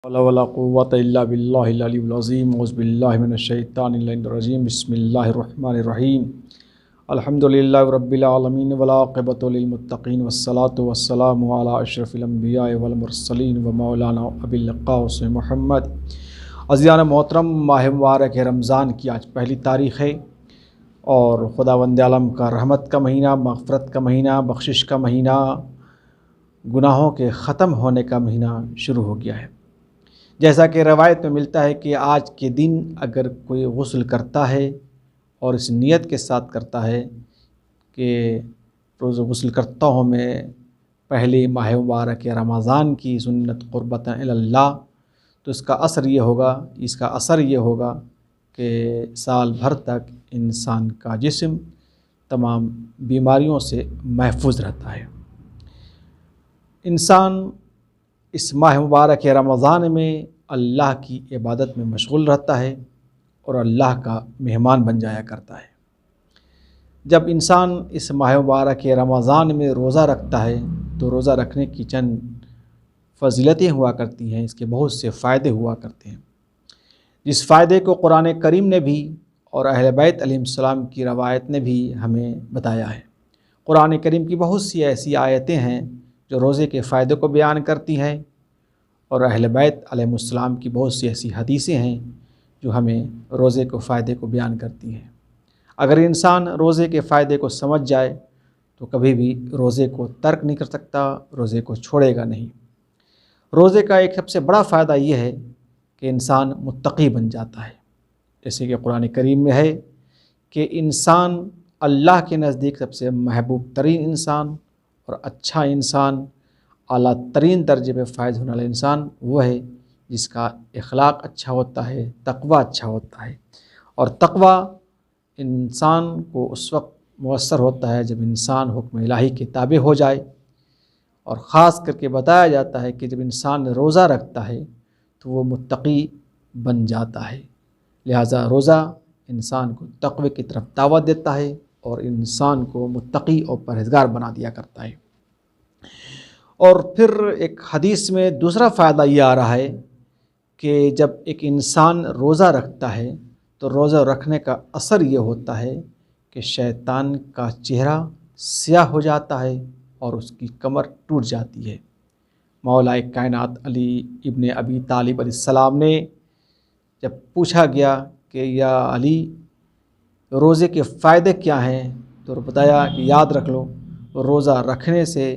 ولا ولا قوة إلا بالله العلي العظيم أعوذ بالله من الشيطان الرجيم بسم الله الرحمن الرحيم الحمد لله رب العالمين والعاقبة للمتقين والصلاة والسلام على أشرف الأنبياء والمرسلين ومولانا أبي القاسم محمد۔ عزیزان محترم، ماہ مبارک رمضان کی آج پہلی تاریخ ہے اور خداوند عالم کا رحمت کا مہینہ، مغفرت کا مہینہ، بخشش کا مہینہ، گناہوں کے ختم ہونے کا مہینہ شروع ہو گیا ہے۔ جیسا کہ روایت میں ملتا ہے کہ آج کے دن اگر کوئی غسل کرتا ہے اور اس نیت کے ساتھ کرتا ہے کہ روز غسل کرتا ہوں میں پہلے ماہ مبارک رمضان کی سنت قربتاً اللہ، تو اس کا اثر یہ ہوگا کہ سال بھر تک انسان کا جسم تمام بیماریوں سے محفوظ رہتا ہے۔ انسان اس ماہ مبارک رمضان میں اللہ کی عبادت میں مشغول رہتا ہے اور اللہ کا مہمان بن جایا کرتا ہے۔ جب انسان اس ماہ مبارک رمضان میں روزہ رکھتا ہے تو روزہ رکھنے کی چند فضیلتیں ہوا کرتی ہیں، اس کے بہت سے فائدے ہوا کرتے ہیں، جس فائدے کو قرآن کریم نے بھی اور اہل بیت علیہ السلام کی روایت نے بھی ہمیں بتایا ہے۔ قرآن کریم کی بہت سی ایسی آیتیں ہیں جو روزے کے فائدے کو بیان کرتی ہیں، اور اہل بیت علیہ السلام کی بہت سی ایسی حدیثیں ہیں جو ہمیں روزے کو فائدے کو بیان کرتی ہیں۔ اگر انسان روزے کے فائدے کو سمجھ جائے تو کبھی بھی روزے کو ترک نہیں کر سکتا، روزے کو چھوڑے گا نہیں۔ روزے کا ایک سب سے بڑا فائدہ یہ ہے کہ انسان متقی بن جاتا ہے، جیسے کہ قرآن کریم میں ہے کہ انسان اللہ کے نزدیک سب سے محبوب ترین انسان اور اچھا انسان، اعلیٰ ترین درجے پہ فائز ہونے والا انسان وہ ہے جس کا اخلاق اچھا ہوتا ہے، تقوی اچھا ہوتا ہے۔ اور تقوی انسان کو اس وقت میسر ہوتا ہے جب انسان حکم الہی کے تابع ہو جائے، اور خاص کر کے بتایا جاتا ہے کہ جب انسان روزہ رکھتا ہے تو وہ متقی بن جاتا ہے۔ لہٰذا روزہ انسان کو تقوی کی طرف دعوت دیتا ہے اور انسان کو متقی اور پرہیزگار بنا دیا کرتا ہے۔ اور پھر ایک حدیث میں دوسرا فائدہ یہ آ رہا ہے کہ جب ایک انسان روزہ رکھتا ہے تو روزہ رکھنے کا اثر یہ ہوتا ہے کہ شیطان کا چہرہ سیاہ ہو جاتا ہے اور اس کی کمر ٹوٹ جاتی ہے۔ مولا کائنات علی ابن ابی طالب علیہ السلام نے جب پوچھا گیا کہ یا علی روزے کے فائدے کیا ہیں، تو بتایا کہ یاد رکھ لو، روزہ رکھنے سے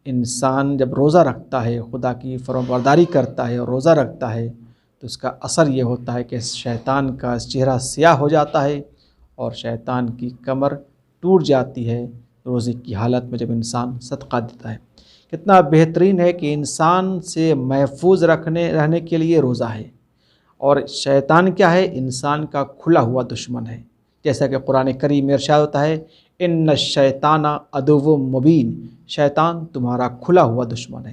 انسان جب روزہ رکھتا ہے، خدا کی فرمانبرداری کرتا ہے اور روزہ رکھتا ہے تو اس کا اثر یہ ہوتا ہے کہ شیطان کا چہرہ سیاہ ہو جاتا ہے اور شیطان کی کمر ٹوٹ جاتی ہے روزے کی حالت میں جب انسان صدقہ دیتا ہے۔ کتنا بہترین ہے کہ انسان سے محفوظ رہنے کے لیے روزہ ہے، اور شیطان کیا ہے؟ انسان کا کھلا ہوا دشمن ہے، جیسا کہ قرآن کریم میں ارشاد ہوتا ہے ان الشیطان عدو مبین، شیطان تمہارا کھلا ہوا دشمن ہے۔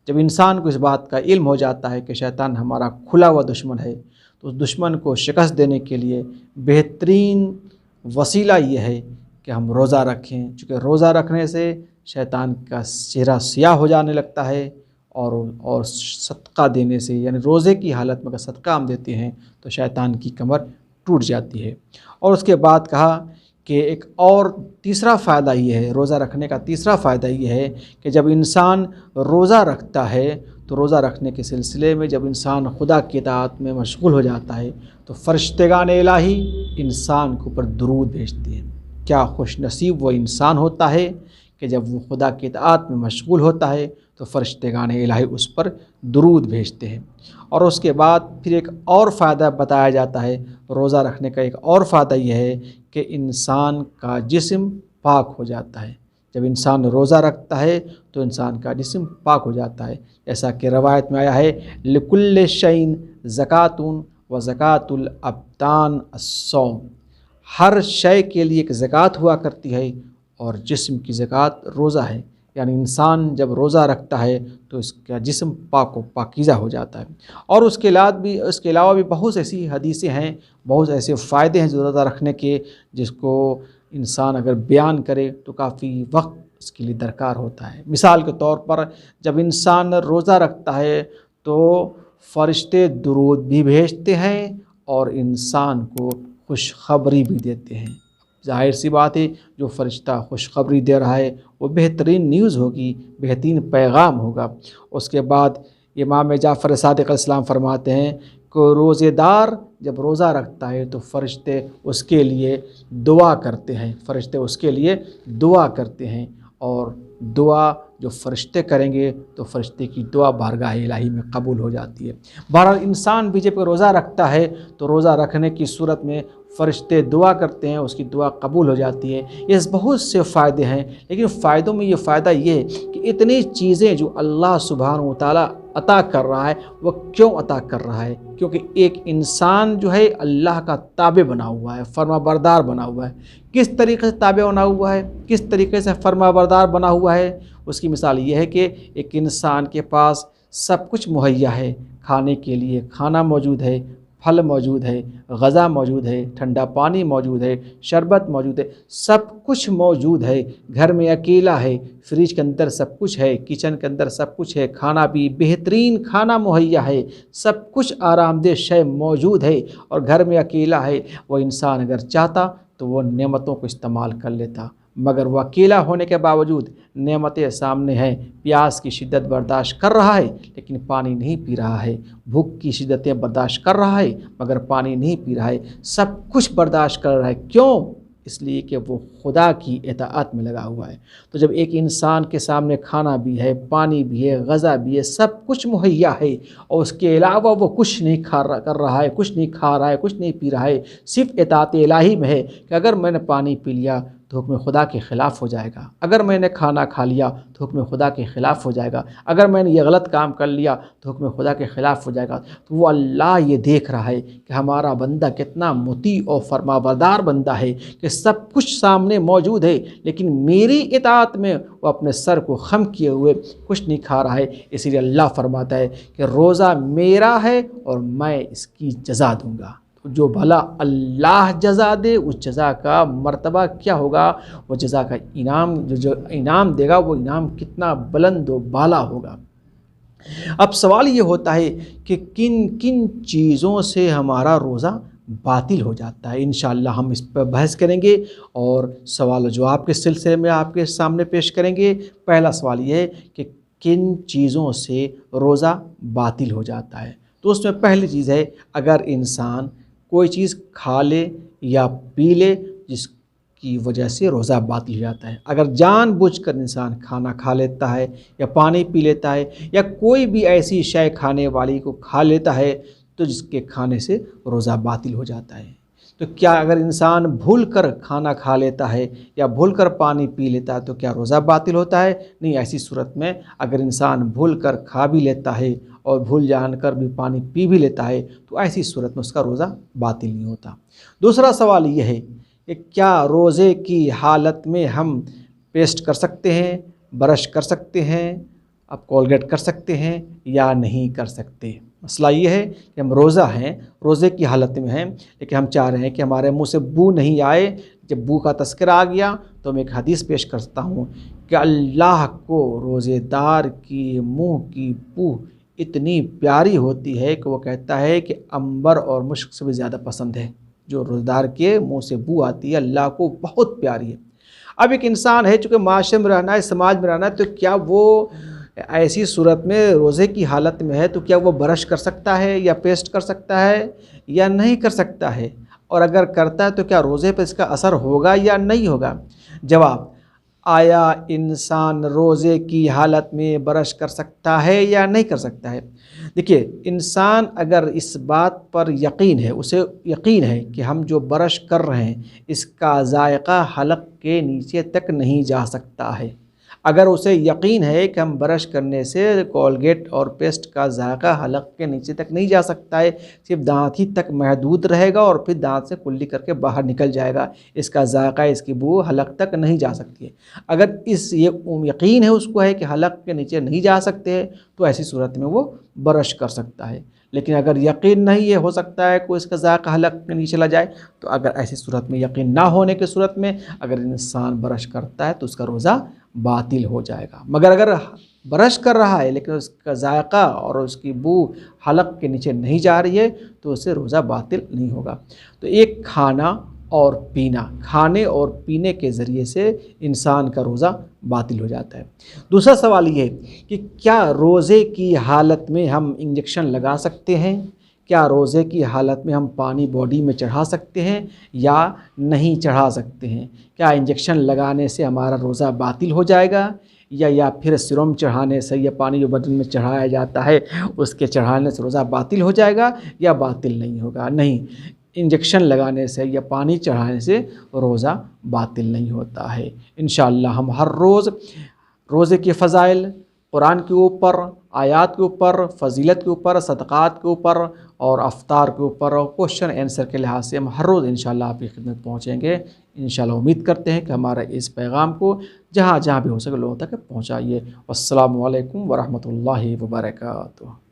جب انسان کو اس بات کا علم ہو جاتا ہے کہ شیطان ہمارا کھلا ہوا دشمن ہے تو اس دشمن کو شکست دینے کے لیے بہترین وسیلہ یہ ہے کہ ہم روزہ رکھیں، چونکہ روزہ رکھنے سے شیطان کا چہرہ سیاہ ہو جانے لگتا ہے، اور صدقہ دینے سے، یعنی روزے کی حالت میں اگر صدقہ ہم دیتے ہیں تو شیطان کی کمر ٹوٹ جاتی ہے۔ اور اس کے بعد کہا کہ ایک اور تیسرا فائدہ یہ ہے، روزہ رکھنے کا تیسرا فائدہ یہ ہے کہ جب انسان روزہ رکھتا ہے تو روزہ رکھنے کے سلسلے میں جب انسان خدا کی اطاعت میں مشغول ہو جاتا ہے تو فرشتگان الہی انسان کے اوپر درود بھیجتے ہیں۔ کیا خوش نصیب وہ انسان ہوتا ہے کہ جب وہ خدا کی اطاعت میں مشغول ہوتا ہے تو فرشتگان الہی اس پر درود بھیجتے ہیں۔ اور اس کے بعد پھر ایک اور فائدہ بتایا جاتا ہے، روزہ رکھنے کا ایک اور فائدہ یہ ہے کہ انسان کا جسم پاک ہو جاتا ہے۔ جب انسان روزہ رکھتا ہے تو انسان کا جسم پاک ہو جاتا ہے، جیسا کہ روایت میں آیا ہے لکل شیء زکوۃ و زکوۃ الابدان الصوم، ہر شے کے لیے ایک زکوٰۃ ہوا کرتی ہے اور جسم کی زکوٰۃ روزہ ہے، یعنی انسان جب روزہ رکھتا ہے تو اس کا جسم پاک و پاکیزہ ہو جاتا ہے۔ اور اس کے علاوہ بھی بہت ایسی حدیثیں ہیں، بہت ایسے فائدے ہیں جو روزہ رکھنے کے، جس کو انسان اگر بیان کرے تو کافی وقت اس کے لیے درکار ہوتا ہے۔ مثال کے طور پر جب انسان روزہ رکھتا ہے تو فرشتے درود بھی بھیجتے ہیں اور انسان کو خوشخبری بھی دیتے ہیں۔ ظاہر سی بات ہے، جو فرشتہ خوشخبری دے رہا ہے وہ بہترین نیوز ہوگی، بہترین پیغام ہوگا۔ اس کے بعد امام جعفر صادق علیہ السلام فرماتے ہیں کہ روزے دار جب روزہ رکھتا ہے تو فرشتے اس کے لیے دعا کرتے ہیں، فرشتے اس کے لیے دعا کرتے ہیں، اور دعا جو فرشتے کریں گے تو فرشتے کی دعا بارگاہ الہی میں قبول ہو جاتی ہے۔ بہرحال انسان بھی جب روزہ رکھتا ہے تو روزہ رکھنے کی صورت میں فرشتے دعا کرتے ہیں، اس کی دعا قبول ہو جاتی ہے۔ اس بہت سے فائدے ہیں، لیکن فائدوں میں یہ فائدہ یہ ہے کہ اتنی چیزیں جو اللہ سبحانہ و تعالیٰ عطا کر رہا ہے وہ کیوں عطا کر رہا ہے؟ کیونکہ ایک انسان جو ہے اللہ کا تابع بنا ہوا ہے، فرما بردار بنا ہوا ہے۔ کس طریقے سے تابع بنا ہوا ہے، کس طریقے سے فرما بردار بنا ہوا ہے؟ اس کی مثال یہ ہے کہ ایک انسان کے پاس سب کچھ مہیا ہے، کھانے کے لیے کھانا موجود ہے، پھل موجود ہے، غذا موجود ہے، ٹھنڈا پانی موجود ہے، شربت موجود ہے، سب کچھ موجود ہے۔ گھر میں اکیلا ہے، فریج کے اندر سب کچھ ہے، کچن کے اندر سب کچھ ہے، کھانا بھی بہترین کھانا مہیا ہے، سب کچھ آرام دہ شے موجود ہے، اور گھر میں اکیلا ہے۔ وہ انسان اگر چاہتا تو وہ نعمتوں کو استعمال کر لیتا، مگر وہ اکیلا ہونے کے باوجود نعمتیں سامنے ہیں، پیاس کی شدت برداشت کر رہا ہے لیکن پانی نہیں پی رہا ہے، بھوک کی شدتیں برداشت کر رہا ہے مگر پانی نہیں پی رہا ہے، سب کچھ برداشت کر رہا ہے۔ کیوں؟ اس لیے کہ وہ خدا کی اطاعت میں لگا ہوا ہے۔ تو جب ایک انسان کے سامنے کھانا بھی ہے، پانی بھی ہے، غذا بھی ہے، سب کچھ مہیا ہے، اور اس کے علاوہ وہ کچھ نہیں کر رہا ہے، کچھ نہیں کھا رہا ہے، کچھ نہیں پی رہا ہے، صرف اطاعت الہی میں ہے کہ اگر میں نے پانی پی لیا تو حکم خدا کے خلاف ہو جائے گا، اگر میں نے کھانا کھا لیا تو حکم خدا کے خلاف ہو جائے گا، اگر میں نے یہ غلط کام کر لیا تو حکم خدا کے خلاف ہو جائے گا۔ تو وہ اللہ یہ دیکھ رہا ہے کہ ہمارا بندہ کتنا مطیع اور فرمانبردار بندہ ہے، کہ سب کچھ سامنے موجود ہے لیکن میری اطاعت میں وہ اپنے سر کو خم کیے ہوئے کچھ نہیں کھا رہا ہے۔ اسی لیے اللہ فرماتا ہے کہ روزہ میرا ہے اور میں اس کی جزا دوں گا۔ جو بھلا اللہ جزا دے اس جزا کا مرتبہ کیا ہوگا، وہ جزا کا انعام جو انعام دے گا وہ انعام کتنا بلند و بالا ہوگا۔ اب سوال یہ ہوتا ہے کہ کن کن چیزوں سے ہمارا روزہ باطل ہو جاتا ہے۔ انشاءاللہ ہم اس پر بحث کریں گے اور سوال و جواب کے سلسلے میں آپ کے سامنے پیش کریں گے۔ پہلا سوال یہ ہے کہ کن چیزوں سے روزہ باطل ہو جاتا ہے؟ تو اس میں پہلی چیز ہے اگر انسان کوئی چیز کھا لے یا پی لے جس کی وجہ سے روزہ باطل ہو جاتا ہے۔ اگر جان بوجھ کر انسان کھانا کھا لیتا ہے یا پانی پی لیتا ہے یا کوئی بھی ایسی شے کھانے والی کو کھا لیتا ہے تو جس کے کھانے سے روزہ باطل ہو جاتا ہے۔ تو کیا اگر انسان بھول کر کھانا کھا لیتا ہے یا بھول کر پانی پی لیتا ہے تو کیا روزہ باطل ہوتا ہے؟ نہیں، ایسی صورت میں اگر انسان بھول کر کھا بھی لیتا ہے اور بھول جان کر بھی پانی پی بھی لیتا ہے تو ایسی صورت میں اس کا روزہ باطل نہیں ہوتا۔ دوسرا سوال یہ ہے کہ کیا روزے کی حالت میں ہم پیسٹ کر سکتے ہیں، برش کر سکتے ہیں، اب کولگیٹ کر سکتے ہیں یا نہیں کر سکتے؟ مسئلہ یہ ہے کہ ہم روزہ ہیں، روزے کی حالت میں ہیں، لیکن ہم چاہ رہے ہیں کہ ہمارے منہ سے بو نہیں آئے۔ جب بو کا تذکرہ آ گیا تو میں ایک حدیث پیش کرتا ہوں کہ اللہ کو روزے دار کی منہ کی بو اتنی پیاری ہوتی ہے کہ وہ کہتا ہے کہ عنبر اور مشک سے بھی زیادہ پسند ہے۔ جو روزے دار کے منہ سے بو آتی ہے اللہ کو بہت پیاری ہے۔ اب ایک انسان ہے چونکہ معاشرے میں رہنا ہے، سماج میں رہنا ہے، تو کیا وہ ایسی صورت میں روزے کی حالت میں ہے تو کیا وہ برش کر سکتا ہے یا پیسٹ کر سکتا ہے یا نہیں کر سکتا ہے؟ اور اگر کرتا ہے تو کیا روزے پہ اس کا اثر ہوگا یا نہیں ہوگا؟ جواب: آیا انسان روزے کی حالت میں برش کر سکتا ہے یا نہیں کر سکتا ہے؟ دیکھیے، انسان اگر اس بات پر یقین ہے، اسے یقین ہے کہ ہم جو برش کر رہے ہیں اس کا ذائقہ حلق کے نیچے تک نہیں جا سکتا ہے، اگر اسے یقین ہے کہ ہم برش کرنے سے کولگیٹ اور پیسٹ کا ذائقہ حلق کے نیچے تک نہیں جا سکتا ہے، صرف دانت ہی تک محدود رہے گا اور پھر دانت سے کلی کر کے باہر نکل جائے گا، اس کا ذائقہ، اس کی بو حلق تک نہیں جا سکتی ہے، اگر یہ یقین ہے اس کو ہے کہ حلق کے نیچے نہیں جا سکتے تو ایسی صورت میں وہ برش کر سکتا ہے۔ لیکن اگر یقین نہیں ہے، ہو سکتا ہے کہ اس کا ذائقہ حلق میں نہیں چلا جائے، تو اگر ایسی صورت میں یقین نہ ہونے کی صورت میں اگر انسان برش کرتا ہے تو اس کا روزہ باطل ہو جائے گا۔ مگر اگر برش کر رہا ہے لیکن اس کا ذائقہ اور اس کی بو حلق کے نیچے نہیں جا رہی ہے تو اسے روزہ باطل نہیں ہوگا۔ تو ایک کھانا اور پینا، کھانے اور پینے کے ذریعے سے انسان کا روزہ باطل ہو جاتا ہے۔ دوسرا سوال یہ ہے کہ کیا روزے کی حالت میں ہم انجیکشن لگا سکتے ہیں؟ کیا روزے کی حالت میں ہم پانی باڈی میں چڑھا سکتے ہیں یا نہیں چڑھا سکتے ہیں؟ کیا انجیکشن لگانے سے ہمارا روزہ باطل ہو جائے گا یا پھر سرم چڑھانے سے یا پانی جو بدن میں چڑھایا جاتا ہے اس کے چڑھانے سے روزہ باطل ہو جائے گا یا باطل نہیں ہوگا؟ نہیں، انجیکشن لگانے سے یا پانی چڑھانے سے روزہ باطل نہیں ہوتا ہے۔ انشاءاللہ ہم ہر روز روزے کے فضائل، قرآن کے اوپر، آیات کے اوپر، فضیلت کے اوپر، صدقات کے اوپر اور افطار کے اوپر اور کوشچن آنسر کے لحاظ سے ہم ہر روز انشاءاللہ آپ کی خدمت پہنچیں گے۔ انشاءاللہ امید کرتے ہیں کہ ہمارا اس پیغام کو جہاں جہاں بھی ہو سکے لوگوں تک پہنچائیے۔ والسلام علیکم ورحمۃ اللہ وبرکاتہ۔